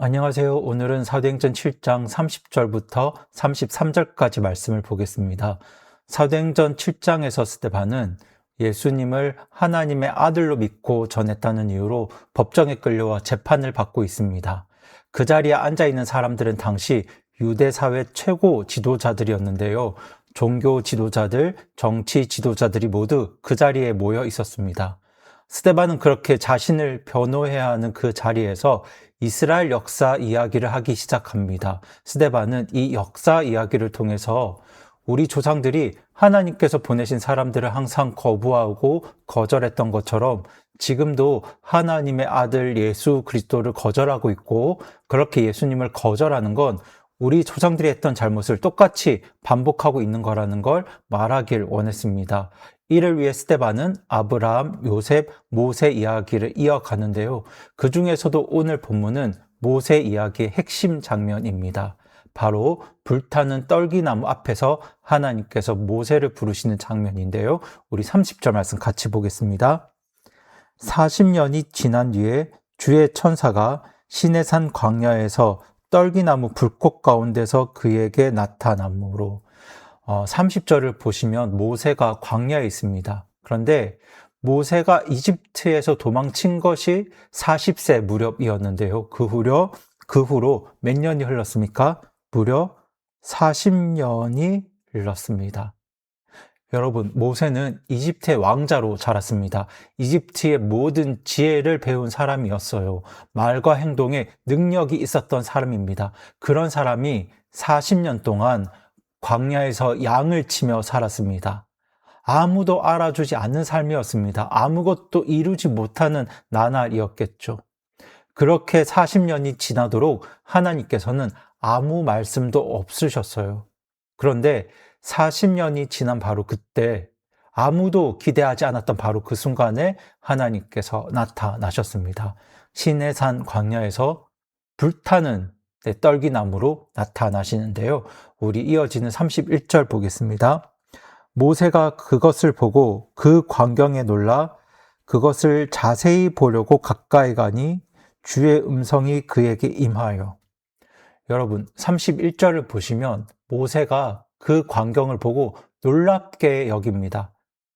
안녕하세요. 오늘은 사도행전 7장 30절부터 33절까지 말씀을 보겠습니다. 사도행전 7장에서 스데반은 예수님을 하나님의 아들로 믿고 전했다는 이유로 법정에 끌려와 재판을 받고 있습니다. 그 자리에 앉아있는 사람들은 당시 유대 사회 최고 지도자들이었는데요. 종교 지도자들, 정치 지도자들이 모두 그 자리에 모여 있었습니다. 스데반은 그렇게 자신을 변호해야 하는 그 자리에서 이스라엘 역사 이야기를 하기 시작합니다. 스데반은 이 역사 이야기를 통해서 우리 조상들이 하나님께서 보내신 사람들을 항상 거부하고 거절했던 것처럼 지금도 하나님의 아들 예수 그리스도를 거절하고 있고, 그렇게 예수님을 거절하는 건 우리 조상들이 했던 잘못을 똑같이 반복하고 있는 거라는 걸 말하길 원했습니다. 이를 위해 스데반은 아브라함, 요셉, 모세 이야기를 이어가는데요. 그 중에서도 오늘 본문은 모세 이야기의 핵심 장면입니다. 바로 불타는 떨기나무 앞에서 하나님께서 모세를 부르시는 장면인데요. 우리 30절 말씀 같이 보겠습니다. 40년이 지난 뒤에 주의 천사가 시내산 광야에서 떨기나무 불꽃 가운데서 그에게 나타나므로 30절을 보시면 모세가 광야에 있습니다. 그런데 모세가 이집트에서 도망친 것이 40세 무렵이었는데요. 그 후로 몇 년이 흘렀습니까? 무려 40년이 흘렀습니다. 여러분, 모세는 이집트의 왕자로 자랐습니다. 이집트의 모든 지혜를 배운 사람이었어요. 말과 행동에 능력이 있었던 사람입니다. 그런 사람이 40년 동안 광야에서 양을 치며 살았습니다. 아무도 알아주지 않는 삶이었습니다. 아무것도 이루지 못하는 나날이었겠죠. 그렇게 40년이 지나도록 하나님께서는 아무 말씀도 없으셨어요. 그런데 40년이 지난 바로 그때, 아무도 기대하지 않았던 바로 그 순간에 하나님께서 나타나셨습니다. 시내산 광야에서 불타는 떨기나무로 나타나시는데요. 우리 이어지는 31절 보겠습니다. 모세가 그것을 보고 그 광경에 놀라 그것을 자세히 보려고 가까이 가니 주의 음성이 그에게 임하여. 여러분, 31절을 보시면 모세가 그 광경을 보고 놀랍게 여깁니다.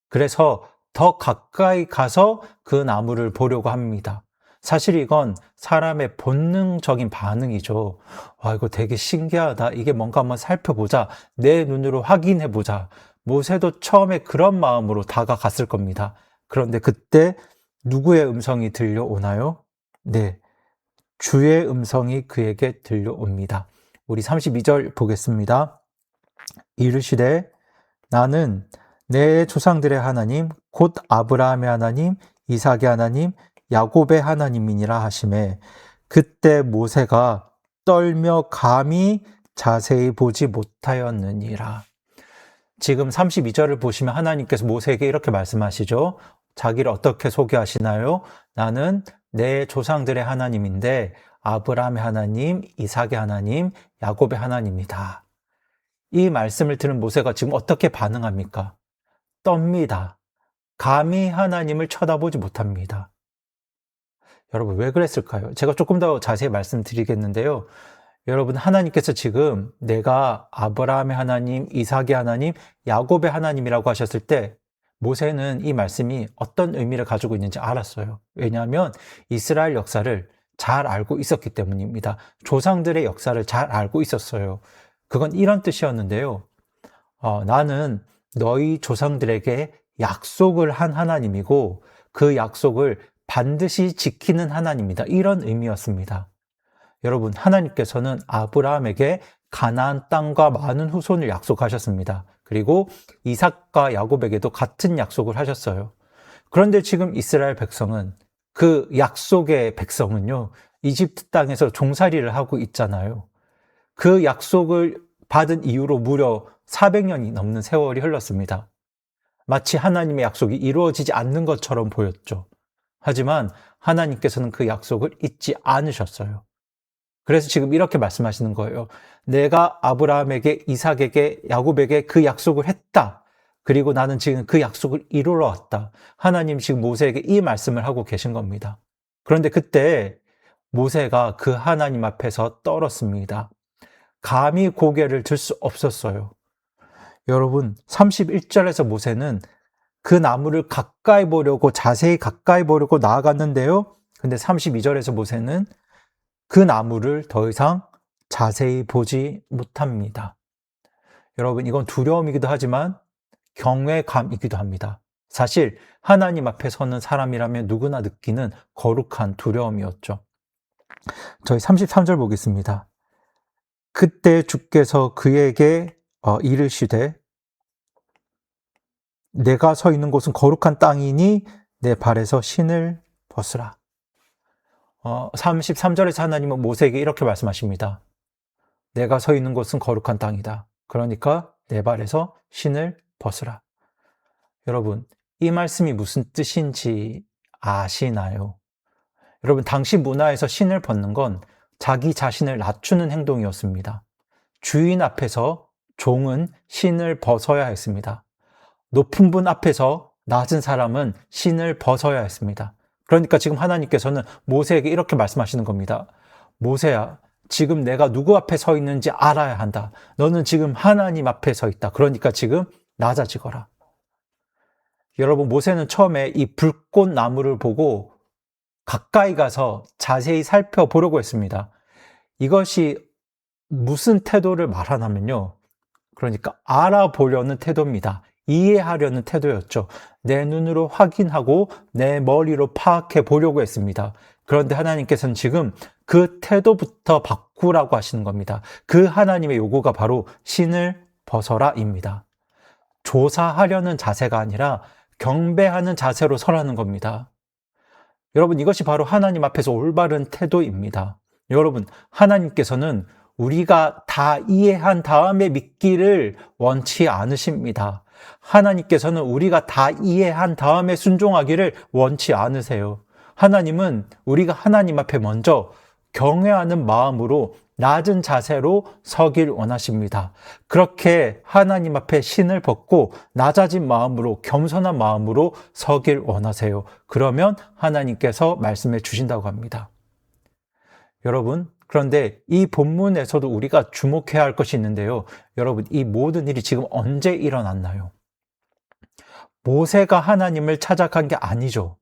그래서 더 가까이 가서 그 나무를 보려고 합니다. 사실 이건 사람의 본능적인 반응이죠. 와, 이거 되게 신기하다. 이게 뭔가 한번 살펴보자. 내 눈으로 확인해보자. 모세도 처음에 그런 마음으로 다가갔을 겁니다. 그런데 그때 누구의 음성이 들려오나요? 네, 주의 음성이 그에게 들려옵니다. 우리 32절 보겠습니다. 이르시되 나는 내 조상들의 하나님 곧 아브라함의 하나님 이삭의 하나님 야곱의 하나님이니라 하시매 그때 모세가 떨며 감히 자세히 보지 못하였느니라. 지금 32절을 보시면 하나님께서 모세에게 이렇게 말씀하시죠. 자기를 어떻게 소개하시나요? 나는 내 조상들의 하나님인데 아브라함의 하나님, 이삭의 하나님, 야곱의 하나님이다. 이 말씀을 들은 모세가 지금 어떻게 반응합니까? 떱니다. 감히 하나님을 쳐다보지 못합니다. 여러분, 왜 그랬을까요? 제가 조금 더 자세히 말씀드리겠는데요. 여러분, 하나님께서 지금 내가 아브라함의 하나님, 이삭의 하나님, 야곱의 하나님이라고 하셨을 때 모세는 이 말씀이 어떤 의미를 가지고 있는지 알았어요. 왜냐하면 이스라엘 역사를 잘 알고 있었기 때문입니다. 조상들의 역사를 잘 알고 있었어요. 그건 이런 뜻이었는데요. 나는 너희 조상들에게 약속을 한 하나님이고 그 약속을 반드시 지키는 하나님이다. 이런 의미였습니다. 여러분, 하나님께서는 아브라함에게 가나안 땅과 많은 후손을 약속하셨습니다. 그리고 이삭과 야곱에게도 같은 약속을 하셨어요. 그런데 지금 이스라엘 백성은, 그 약속의 백성은요, 이집트 땅에서 종살이를 하고 있잖아요. 그 약속을 받은 이후로 무려 400년이 넘는 세월이 흘렀습니다. 마치 하나님의 약속이 이루어지지 않는 것처럼 보였죠. 하지만 하나님께서는 그 약속을 잊지 않으셨어요. 그래서 지금 이렇게 말씀하시는 거예요. 내가 아브라함에게, 이삭에게, 야곱에게 그 약속을 했다. 그리고 나는 지금 그 약속을 이루러 왔다. 하나님 지금 모세에게 이 말씀을 하고 계신 겁니다. 그런데 그때 모세가 그 하나님 앞에서 떨었습니다. 감히 고개를 들 수 없었어요. 여러분, 31절에서 모세는 그 나무를 가까이 보려고, 자세히 가까이 보려고 나아갔는데요. 근데 32절에서 모세는 그 나무를 더 이상 자세히 보지 못합니다. 여러분, 이건 두려움이기도 하지만 경외감이기도 합니다. 사실 하나님 앞에 서는 사람이라면 누구나 느끼는 거룩한 두려움이었죠. 저희 33절 보겠습니다. 그때 주께서 그에게 이르시되 내가 서 있는 곳은 거룩한 땅이니 내 발에서 신을 벗으라. 33절에서 하나님은 모세에게 이렇게 말씀하십니다. 내가 서 있는 곳은 거룩한 땅이다. 그러니까 내 발에서 신을 벗으라. 여러분, 이 말씀이 무슨 뜻인지 아시나요? 여러분, 당시 문화에서 신을 벗는 건 자기 자신을 낮추는 행동이었습니다. 주인 앞에서 종은 신을 벗어야 했습니다. 높은 분 앞에서 낮은 사람은 신을 벗어야 했습니다. 그러니까 지금 하나님께서는 모세에게 이렇게 말씀하시는 겁니다. 모세야, 지금 내가 누구 앞에 서 있는지 알아야 한다. 너는 지금 하나님 앞에 서 있다. 그러니까 지금 낮아지거라. 여러분, 모세는 처음에 이 불꽃 나무를 보고 가까이 가서 자세히 살펴보려고 했습니다. 이것이 무슨 태도를 말하냐면요. 그러니까 알아보려는 태도입니다. 이해하려는 태도였죠. 내 눈으로 확인하고 내 머리로 파악해 보려고 했습니다. 그런데 하나님께서는 지금 그 태도부터 바꾸라고 하시는 겁니다. 그 하나님의 요구가 바로 신을 벗어라입니다. 조사하려는 자세가 아니라 경배하는 자세로 서라는 겁니다. 여러분, 이것이 바로 하나님 앞에서 올바른 태도입니다. 여러분, 하나님께서는 우리가 다 이해한 다음에 믿기를 원치 않으십니다. 하나님께서는 우리가 다 이해한 다음에 순종하기를 원치 않으세요. 하나님은 우리가 하나님 앞에 먼저 경외하는 마음으로 낮은 자세로 서길 원하십니다. 그렇게 하나님 앞에 신을 벗고 낮아진 마음으로, 겸손한 마음으로 서길 원하세요. 그러면 하나님께서 말씀해 주신다고 합니다. 여러분, 그런데 이 본문에서도 우리가 주목해야 할 것이 있는데요. 여러분, 이 모든 일이 지금 언제 일어났나요? 모세가 하나님을 찾아간 게 아니죠.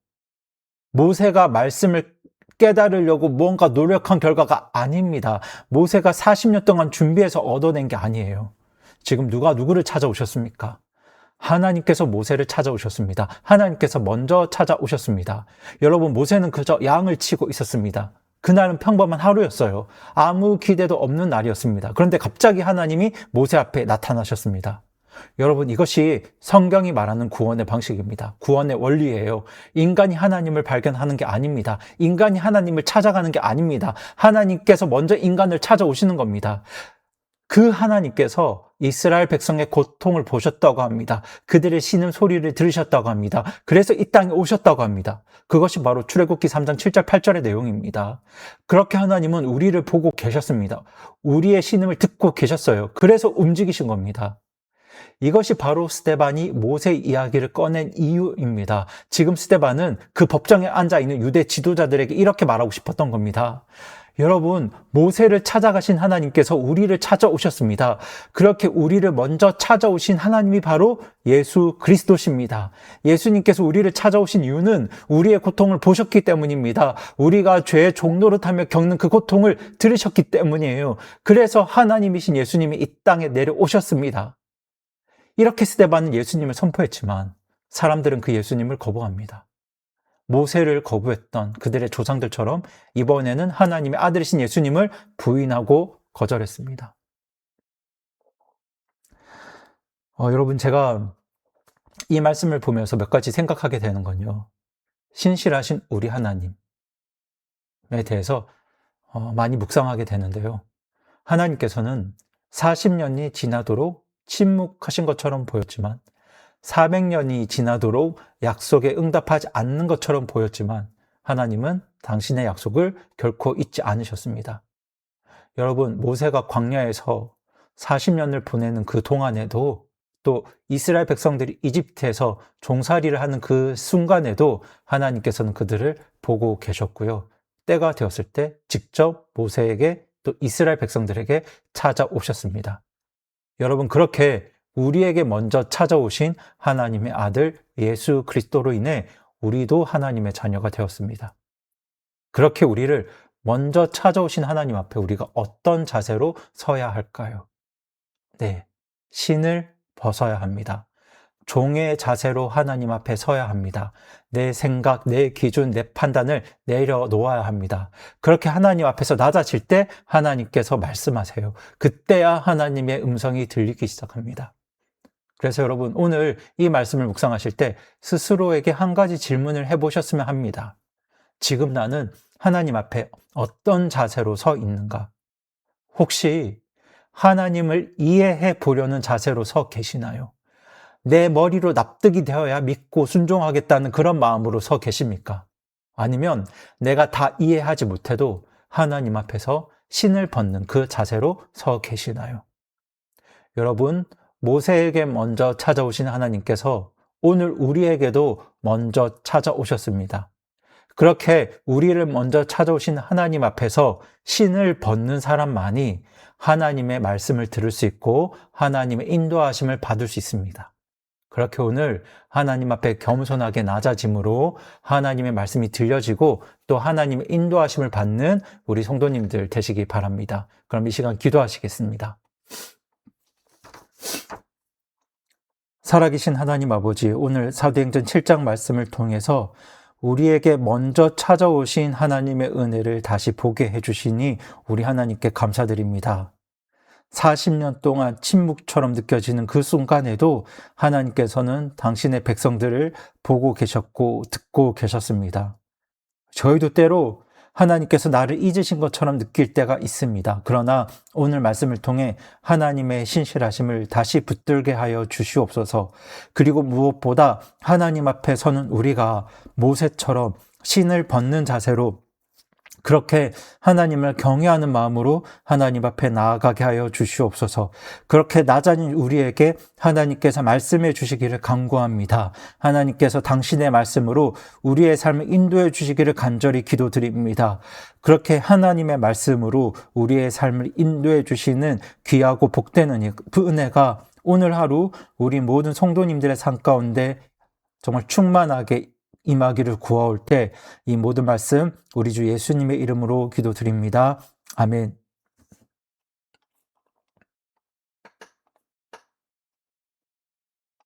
모세가 말씀을 깨달으려고 뭔가 노력한 결과가 아닙니다. 모세가 40년 동안 준비해서 얻어낸 게 아니에요. 지금 누가 누구를 찾아오셨습니까? 하나님께서 모세를 찾아오셨습니다. 하나님께서 먼저 찾아오셨습니다. 여러분, 모세는 그저 양을 치고 있었습니다. 그날은 평범한 하루였어요. 아무 기대도 없는 날이었습니다. 그런데 갑자기 하나님이 모세 앞에 나타나셨습니다. 여러분, 이것이 성경이 말하는 구원의 방식입니다. 구원의 원리예요. 인간이 하나님을 발견하는 게 아닙니다. 인간이 하나님을 찾아가는 게 아닙니다. 하나님께서 먼저 인간을 찾아오시는 겁니다. 그 하나님께서 이스라엘 백성의 고통을 보셨다고 합니다. 그들의 신음 소리를 들으셨다고 합니다. 그래서 이 땅에 오셨다고 합니다. 그것이 바로 출애굽기 3장 7절 8절의 내용입니다. 그렇게 하나님은 우리를 보고 계셨습니다. 우리의 신음을 듣고 계셨어요. 그래서 움직이신 겁니다. 이것이 바로 스데반이 모세 이야기를 꺼낸 이유입니다. 지금 스데반은 그 법정에 앉아있는 유대 지도자들에게 이렇게 말하고 싶었던 겁니다. 여러분, 모세를 찾아가신 하나님께서 우리를 찾아오셨습니다. 그렇게 우리를 먼저 찾아오신 하나님이 바로 예수 그리스도십니다. 예수님께서 우리를 찾아오신 이유는 우리의 고통을 보셨기 때문입니다. 우리가 죄의 종노릇하며 겪는 그 고통을 들으셨기 때문이에요. 그래서 하나님이신 예수님이 이 땅에 내려오셨습니다. 이렇게 스데반은 예수님을 선포했지만 사람들은 그 예수님을 거부합니다. 모세를 거부했던 그들의 조상들처럼 이번에는 하나님의 아들이신 예수님을 부인하고 거절했습니다. 여러분, 제가 이 말씀을 보면서 몇 가지 생각하게 되는 건요. 신실하신 우리 하나님에 대해서 많이 묵상하게 되는데요. 하나님께서는 40년이 지나도록 침묵하신 것처럼 보였지만 400년이 지나도록 약속에 응답하지 않는 것처럼 보였지만 하나님은 당신의 약속을 결코 잊지 않으셨습니다. 여러분, 모세가 광야에서 40년을 보내는 그 동안에도 또 이스라엘 백성들이 이집트에서 종살이를 하는 그 순간에도 하나님께서는 그들을 보고 계셨고요. 때가 되었을 때 직접 모세에게 또 이스라엘 백성들에게 찾아오셨습니다. 여러분, 그렇게 우리에게 먼저 찾아오신 하나님의 아들 예수 그리스도로 인해 우리도 하나님의 자녀가 되었습니다. 그렇게 우리를 먼저 찾아오신 하나님 앞에 우리가 어떤 자세로 서야 할까요? 네, 신을 벗어야 합니다. 종의 자세로 하나님 앞에 서야 합니다. 내 생각, 내 기준, 내 판단을 내려놓아야 합니다. 그렇게 하나님 앞에서 낮아질 때 하나님께서 말씀하세요. 그때야 하나님의 음성이 들리기 시작합니다. 그래서 여러분, 오늘 이 말씀을 묵상하실 때 스스로에게 한 가지 질문을 해보셨으면 합니다. 지금 나는 하나님 앞에 어떤 자세로 서 있는가? 혹시 하나님을 이해해 보려는 자세로 서 계시나요? 내 머리로 납득이 되어야 믿고 순종하겠다는 그런 마음으로 서 계십니까? 아니면 내가 다 이해하지 못해도 하나님 앞에서 신을 벗는 그 자세로 서 계시나요? 여러분, 모세에게 먼저 찾아오신 하나님께서 오늘 우리에게도 먼저 찾아오셨습니다. 그렇게 우리를 먼저 찾아오신 하나님 앞에서 신을 벗는 사람만이 하나님의 말씀을 들을 수 있고 하나님의 인도하심을 받을 수 있습니다. 그렇게 오늘 하나님 앞에 겸손하게 낮아짐으로 하나님의 말씀이 들려지고 또 하나님의 인도하심을 받는 우리 성도님들 되시기 바랍니다. 그럼 이 시간 기도하시겠습니다. 살아계신 하나님 아버지, 오늘 사도행전 7장 말씀을 통해서 우리에게 먼저 찾아오신 하나님의 은혜를 다시 보게 해주시니 우리 하나님께 감사드립니다. 40년 동안 침묵처럼 느껴지는 그 순간에도 하나님께서는 당신의 백성들을 보고 계셨고 듣고 계셨습니다. 저희도 때로 하나님께서 나를 잊으신 것처럼 느낄 때가 있습니다. 그러나 오늘 말씀을 통해 하나님의 신실하심을 다시 붙들게 하여 주시옵소서. 그리고 무엇보다 하나님 앞에 서는 우리가 모세처럼 신을 벗는 자세로 그렇게 하나님을 경외하는 마음으로 하나님 앞에 나아가게 하여 주시옵소서. 그렇게 낮아진 우리에게 하나님께서 말씀해 주시기를 간구합니다. 하나님께서 당신의 말씀으로 우리의 삶을 인도해 주시기를 간절히 기도드립니다. 그렇게 하나님의 말씀으로 우리의 삶을 인도해 주시는 귀하고 복되는 은혜가 오늘 하루 우리 모든 성도님들의 삶 가운데 정말 충만하게 임하기를 구하올 때 이 모든 말씀 우리 주 예수님의 이름으로 기도드립니다. 아멘.